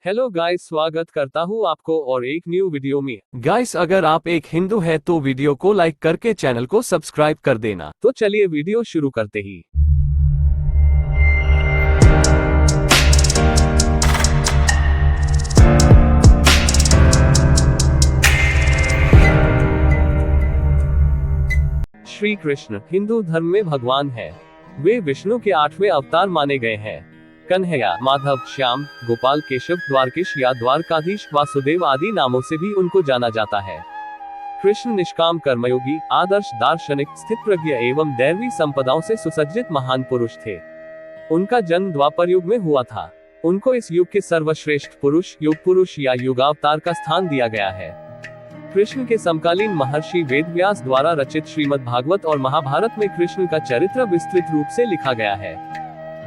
Hello guys, स्वागत करता हूँ आपको और एक न्यू वीडियो में। गाइस, अगर आप एक हिंदू हैं तो वीडियो को लाइक करके चैनल को सब्सक्राइब कर देना। तो चलिए वीडियो शुरू करते ही। श्री कृष्ण हिंदू धर्म में भगवान है। वे विष्णु के 8वें अवतार माने गए हैं। कन्हैया, माधव, श्याम, गोपाल, केशव, द्वारकेश या द्वारकाधीश, वासुदेव आदि नामों से भी उनको जाना जाता है। कृष्ण निष्काम कर्मयोगी, आदर्श दार्शनिक, स्थितप्रज्ञ एवं दैवी संपदाओं से सुसज्जित महान पुरुष थे। उनका जन्म द्वापर युग में हुआ था। उनको इस युग के सर्वश्रेष्ठ पुरुष, युग पुरुष या युगावतार का स्थान दिया गया है। कृष्ण के समकालीन महर्षि वेदव्यास द्वारा रचित श्रीमद् भागवत और महाभारत में कृष्ण का चरित्र विस्तृत रूप से लिखा गया है।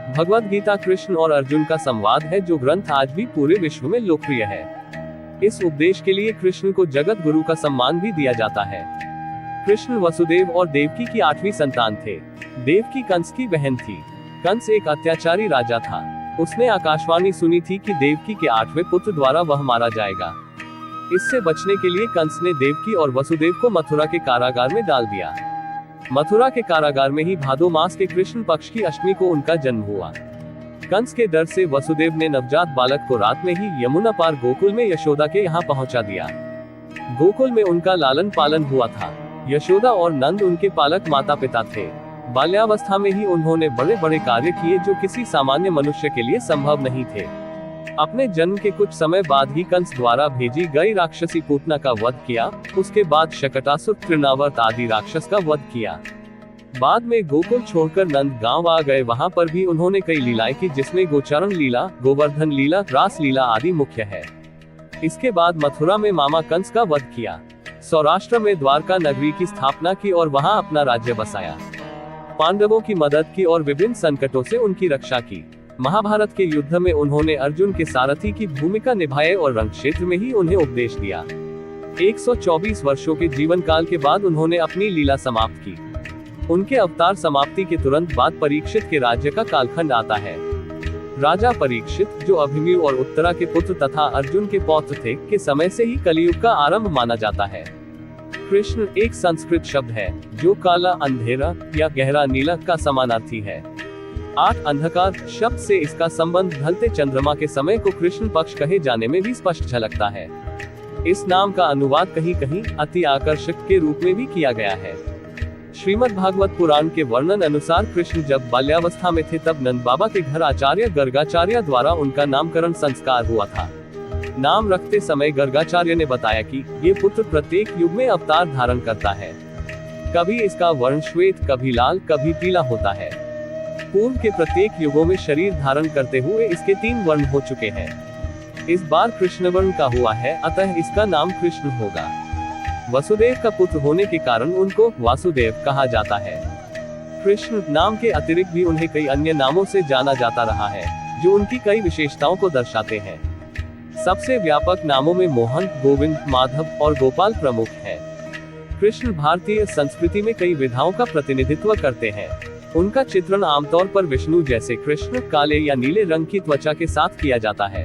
भगवद गीता कृष्ण और अर्जुन का संवाद है, जो ग्रंथ आज भी पूरे विश्व में लोकप्रिय है। इस उपदेश के लिए कृष्ण को जगत गुरु का सम्मान भी दिया जाता है। कृष्ण वसुदेव और देवकी की 8वीं संतान थे। देवकी कंस की बहन थी। कंस एक अत्याचारी राजा था। उसने आकाशवाणी सुनी थी कि देवकी के 8वें पुत्र द्वारा वह मारा जाएगा। इससे बचने के लिए कंस ने देवकी और वसुदेव को मथुरा के कारागार में डाल दिया। मथुरा के कारागार में ही भादो मास के कृष्ण पक्ष की अष्टमी को उनका जन्म हुआ। कंस के डर से वसुदेव ने नवजात बालक को रात में ही यमुना पार गोकुल में यशोदा के यहाँ पहुंचा दिया। गोकुल में उनका लालन पालन हुआ था। यशोदा और नंद उनके पालक माता पिता थे। बाल्यावस्था में ही उन्होंने बड़े बड़े कार्य किए जो किसी सामान्य मनुष्य के लिए संभव नहीं थे। अपने जन्म के कुछ समय बाद ही कंस द्वारा भेजी गई राक्षसी पूतना का वध किया। उसके बाद शकटासुर, तृणावर्त आदि राक्षस का वध किया। बाद में गोकुल छोड़कर नंद गांव आ गए। वहां पर भी उन्होंने कई लीलाएं की, जिसमें गोचारण लीला, गोवर्धन लीला, रास लीला आदि मुख्य है। इसके बाद मथुरा में मामा कंस का वध किया। सौराष्ट्र में द्वारका नगरी की स्थापना की और वहां अपना राज्य बसाया। पांडवों की मदद की और विभिन्न संकटों से उनकी रक्षा की। महाभारत के युद्ध में उन्होंने अर्जुन के सारथी की भूमिका निभाई और रण क्षेत्र में ही उन्हें उपदेश दिया। 124 वर्षों के जीवन काल के बाद उन्होंने अपनी लीला समाप्त की। उनके अवतार समाप्ति के तुरंत बाद परीक्षित के राज्य का कालखंड आता है। राजा परीक्षित, जो अभिमन्यु और उत्तरा के पुत्र तथा अर्जुन के पौत्र थे, के समय से ही कलियुग का आरंभ माना जाता है। कृष्ण एक संस्कृत शब्द है जो काला, अंधेरा या गहरा नीला का समानार्थी है। 8 अंधकार शब्द से इसका संबंध ढलते चंद्रमा के समय को कृष्ण पक्ष कहे जाने में भी स्पष्ट झलकता है। इस नाम का अनुवाद कहीं कहीं अति आकर्षक के रूप में भी किया गया है। श्रीमद् भागवत पुराण के वर्णन अनुसार कृष्ण जब बाल्यावस्था में थे तब नंद बाबा के घर आचार्य गर्गाचार्य द्वारा उनका नामकरण संस्कार हुआ था। नाम रखते समय गर्गाचार्य ने बताया कि ये पुत्र प्रत्येक युग में अवतार धारण करता है। कभी इसका वर्ण श्वेत, कभी लाल, कभी पीला होता है। पूर्व के प्रत्येक युगों में शरीर धारण करते हुए इसके 3 वर्ण हो चुके हैं। इस बार कृष्ण वर्ण का हुआ है, अतः इसका नाम कृष्ण होगा। वसुदेव का पुत्र होने के कारण उनको वासुदेव कहा जाता है। कृष्ण नाम के अतिरिक्त भी उन्हें कई अन्य नामों से जाना जाता रहा है, जो उनकी कई विशेषताओं को दर्शाते हैं। सबसे व्यापक नामों में मोहन, गोविंद, माधव और गोपाल प्रमुख है। कृष्ण भारतीय संस्कृति में कई विधाओं का प्रतिनिधित्व करते हैं। उनका चित्रण आमतौर पर विष्णु जैसे कृष्ण काले या नीले रंग की त्वचा के साथ किया जाता है।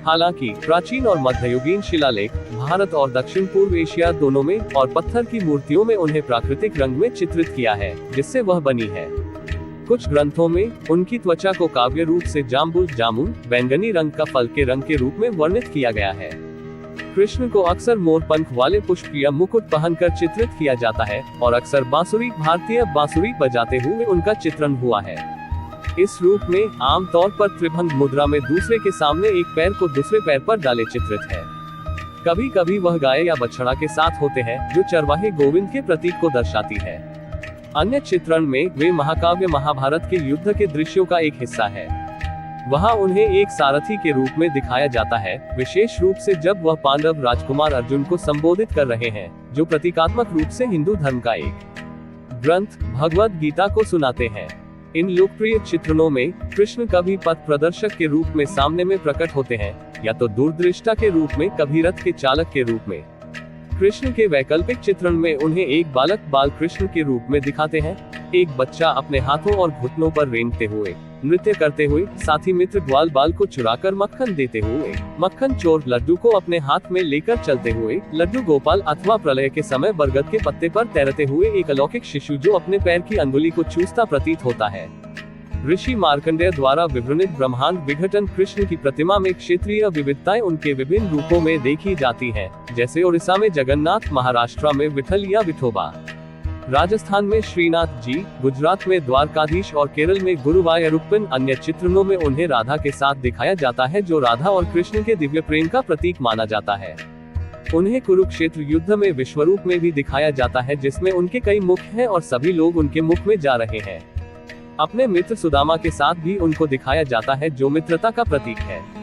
हालांकि प्राचीन और मध्ययुगीन शिलालेख भारत और दक्षिण पूर्व एशिया दोनों में और पत्थर की मूर्तियों में उन्हें प्राकृतिक रंग में चित्रित किया है, जिससे वह बनी है। कुछ ग्रंथों में उनकी त्वचा को काव्य रूप से जाम्बुल, जामुन, बैंगनी रंग का फल के रंग के रूप में वर्णित किया गया है। कृष्ण को अक्सर मोर पंख वाले पुष्प या मुकुट पहनकर चित्रित किया जाता है और अक्सर बांसुरी, भारतीय बांसुरी बजाते हुए उनका चित्रण हुआ है। इस रूप में आमतौर पर त्रिभंग मुद्रा में दूसरे के सामने एक पैर को दूसरे पैर पर डाले चित्रित है। कभी कभी वह गाय या बछड़ा के साथ होते हैं, जो चरवाहे गोविंद के प्रतीक को दर्शाती है। अन्य चित्रण में वे महाकाव्य महाभारत के युद्ध के दृश्यों का एक हिस्सा है। वहां उन्हें एक सारथी के रूप में दिखाया जाता है, विशेष रूप से जब वह पांडव राजकुमार अर्जुन को संबोधित कर रहे हैं, जो प्रतीकात्मक रूप से हिंदू धर्म का एक ग्रंथ भगवद गीता को सुनाते हैं। इन लोकप्रिय चित्रणों में कृष्ण कभी पथ प्रदर्शक के रूप में सामने में प्रकट होते हैं, या तो दूरदृष्टा के रूप में, कभी रथ के चालक के रूप में। कृष्ण के वैकल्पिक चित्रण में उन्हें एक बालक बाल कृष्ण के रूप में दिखाते हैं, एक बच्चा अपने हाथों और घुटनों पर रेंगते हुए, नृत्य करते हुए, साथी मित्र ग्वाल बाल को चुराकर मक्खन देते हुए, मक्खन चोर लड्डू को अपने हाथ में लेकर चलते हुए, लड्डू गोपाल अथवा प्रलय के समय बरगद के पत्ते पर तैरते हुए एक अलौकिक शिशु जो अपने पैर की अंगुली को चूसता प्रतीत होता है। ऋषि मार्कंडेय द्वारा विवरणित ब्रह्मांड विघटन कृष्ण की प्रतिमा में क्षेत्रीय विविधताएं उनके विभिन्न रूपों में देखी जाती हैं, जैसे ओडिशा में जगन्नाथ, महाराष्ट्र में विठल या विठोबा, राजस्थान में श्रीनाथ जी, गुजरात में द्वारकाधीश और केरल में गुरुवायूरप्पन। अन्य चित्रणों में उन्हें राधा के साथ दिखाया जाता है, जो राधा और कृष्ण के दिव्य प्रेम का प्रतीक माना जाता है। उन्हें कुरुक्षेत्र युद्ध में विश्वरूप में भी दिखाया जाता है, जिसमें उनके कई मुख हैं और सभी लोग उनके मुख में जा रहे हैं। अपने मित्र सुदामा के साथ भी उनको दिखाया जाता है, जो मित्रता का प्रतीक है।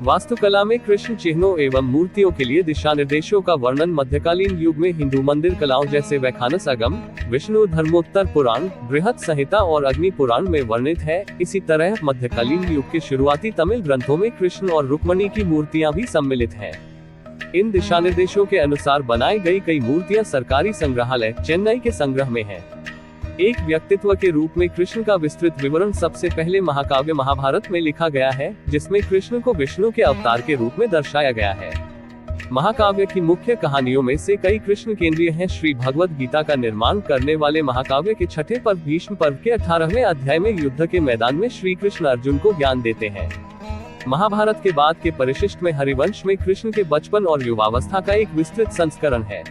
वास्तुकला में कृष्ण चिन्हों एवं मूर्तियों के लिए दिशा निर्देशों का वर्णन मध्यकालीन युग में हिंदू मंदिर कलाओं जैसे वैखानस अगम, विष्णु धर्मोत्तर पुराण, बृहत संहिता और अग्नि पुराण में वर्णित है। इसी तरह मध्यकालीन युग के शुरुआती तमिल ग्रंथों में कृष्ण और रुक्मणी की मूर्तियां भी सम्मिलित हैं। इन दिशा निर्देशों के अनुसार बनाई गई कई मूर्तियां सरकारी संग्रहालय चेन्नई के संग्रह में हैं। एक व्यक्तित्व के रूप में कृष्ण का विस्तृत विवरण सबसे पहले महाकाव्य महाभारत में लिखा गया है, जिसमें कृष्ण को विष्णु के अवतार के रूप में दर्शाया गया है। महाकाव्य की मुख्य कहानियों में से कई कृष्ण केंद्रीय हैं। श्री भगवद गीता का निर्माण करने वाले महाकाव्य के छठे पर्व भीष्म पर्व के 18वें अध्याय में युद्ध के मैदान में श्री कृष्ण अर्जुन को ज्ञान देते हैं। महाभारत के बाद के परिशिष्ट में हरिवंश में कृष्ण के बचपन और युवावस्था का एक विस्तृत संस्करण है।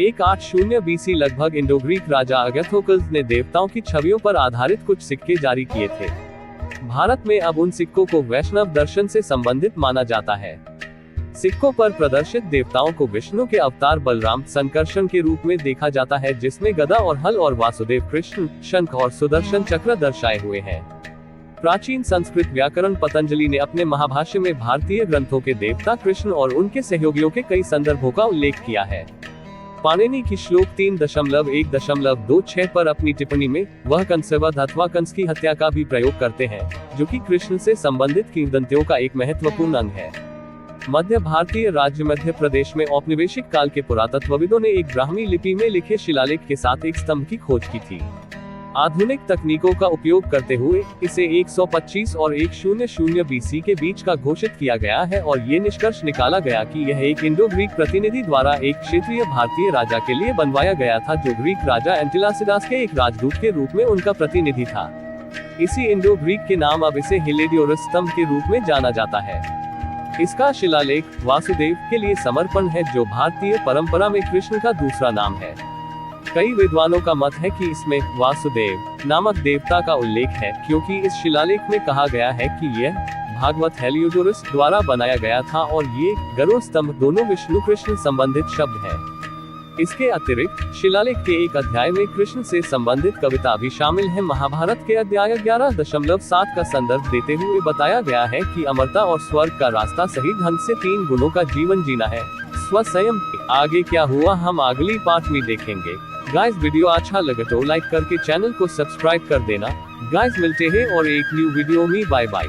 180 BC लगभग इंडो ग्रीक राजा अगथोकल्स ने देवताओं की छवियों पर आधारित कुछ सिक्के जारी किए थे। भारत में अब उन सिक्कों को वैष्णव दर्शन से संबंधित माना जाता है। सिक्कों पर प्रदर्शित देवताओं को विष्णु के अवतार बलराम संकर्षण के रूप में देखा जाता है, जिसमें गदा और हल और वासुदेव कृष्ण, शंख और सुदर्शन चक्र दर्शाए हुए हैं। प्राचीन संस्कृत व्याकरण पतंजलि ने अपने महाभाष्य में भारतीय ग्रंथों के देवता कृष्ण और उनके सहयोगियों के कई संदर्भों का उल्लेख किया है। पाणिनि की श्लोक 3.1.26 पर अपनी टिप्पणी में वह कंसवध अथवा कंस की हत्या का भी प्रयोग करते हैं, जो कि कृष्ण से संबंधित किंवदंतियों का एक महत्वपूर्ण अंग है। मध्य भारतीय राज्य मध्य प्रदेश में औपनिवेशिक काल के पुरातत्वविदों ने एक ब्राह्मी लिपि में लिखे शिलालेख के साथ एक स्तंभ की खोज की थी। आधुनिक तकनीकों का उपयोग करते हुए इसे 125 और 100 BC के बीच का घोषित किया गया है और ये निष्कर्ष निकाला गया कि यह एक इंडो ग्रीक प्रतिनिधि द्वारा एक क्षेत्रीय भारतीय राजा के लिए बनवाया गया था, जो ग्रीक राजा एंटिलासिडास के एक राजदूत के रूप में उनका प्रतिनिधि था। इसी इंडो ग्रीक के नाम अब इसे हेलेडियोरस स्तंभ के रूप में जाना जाता है। इसका शिलालेख वासुदेव के लिए समर्पण है, जो भारतीय परंपरा में कृष्ण का दूसरा नाम है। कई विद्वानों का मत है कि इसमें वासुदेव नामक देवता का उल्लेख है, क्योंकि इस शिलालेख में कहा गया है कि यह भागवत हेलियोडोरस द्वारा बनाया गया था और ये गरुड़ स्तंभ दोनों विष्णु कृष्ण संबंधित शब्द हैं। इसके अतिरिक्त शिलालेख के एक अध्याय में कृष्ण से संबंधित कविता भी शामिल है। महाभारत के अध्याय 11.7 का संदर्भ देते हुए बताया गया है कि अमरता और स्वर्ग का रास्ता सही ढंग से 3 गुणों का जीवन जीना है। स्वसंयम। आगे क्या हुआ हम अगली पार्ट में देखेंगे। गाइस वीडियो अच्छा लगे तो लाइक करके चैनल को सब्सक्राइब कर देना। गाइस मिलते हैं और एक न्यू वीडियो में। Bye bye.